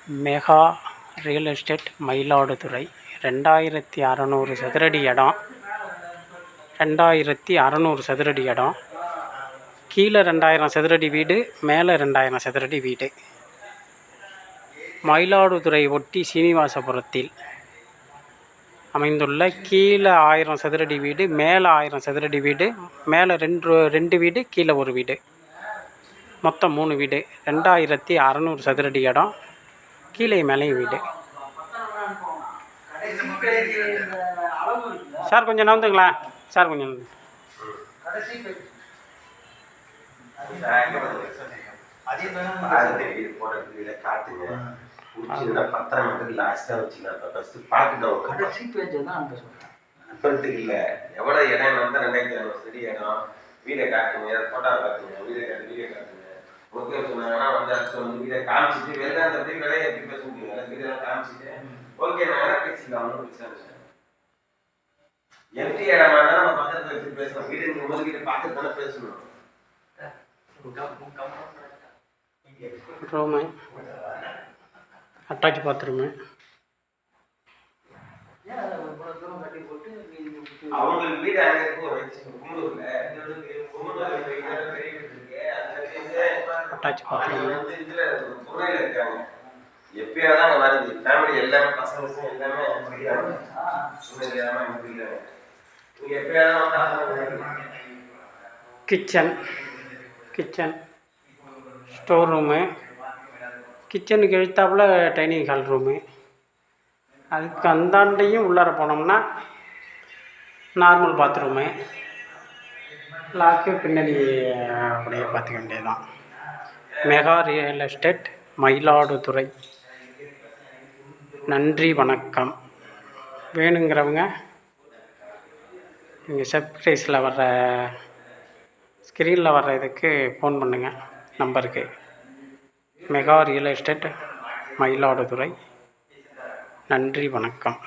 Mega real estate Mayiladuthurai 2600 சதுரடி இடம். 2600 சதுரடி இடம். கீழே 2000 சதுரடி வீடு, மேலே 2000 சதுரடி வீடு. மயிலாடுதுறை ஒட்டி சீனிவாசபுரத்தில் அமைந்துள்ள கீழே 1000 சதுரடி வீடு, மேலே 1000 சதுரடி வீடு, மேலே ரெண்டு வீடு, கீழே ஒரு வீடு, மொத்தம் 3 வீடு. 2600 சதுரடி இடம், கீழே மேலேயும் வீடு. சார் கொஞ்சம் நவுந்துங்களா சார், கொஞ்சம் எவ்வளோ இடம் வந்து 2000 செடி இடம். வீடை காட்டுங்க, போட்டோ காட்டுங்க, வீடை காட்டு, வீடை காட்டுங்க. ஓகே சொன்னாங்கன்னா வந்து அடுத்து வந்து வீடை காமிச்சிட்டு வெளில அந்த விலையை எப்படி பேச முடியும்? வீடெல்லாம் காமிச்சிட்டு ஓகே நான் பேசிக்கலாம், ஒன்றும் பிரச்சனை இல்லை. எம்டி இடமா தான் நம்ம பக்கத்தில் வச்சு பேசணும். வீடு முதல் வீட்டை பார்த்துட்டு தானே பேசணும். Room, attach bathroom. அவங்களுக்கு வீடு அங்கே இருக்கும் கும்பலூர்ல. அட்டாச் பாத்ரூமு துறையில் இருக்காங்க. எப்பயாவது அங்கே வருது. ஃபேமிலி எல்லாமே பசங்க எல்லாமே எப்பயாவது கிச்சன் ஸ்டோர் ரூமு, கிச்சனுக்கு எழுத்தாப்புல டைனிங் ஹால் ரூமு. அதுக்கு அந்தாண்டையும் உள்ளார போனோம்னா நார்மல் பாத்ரூமு, லாக்கு பின்னாடி அப்படியே பார்த்துக்க வேண்டியதுதான். Mega real estate Mayiladuthurai. நன்றி, வணக்கம். வேணுங்கிறவங்க நீங்கள் சர்ப்ரைஸில் வர்ற ஸ்க்ரீனில் வர்ற இதுக்கு ஃபோன் பண்ணுங்கள் நம்பருக்கு. Mega real estate Mayiladuthurai. நன்றி, வணக்கம்.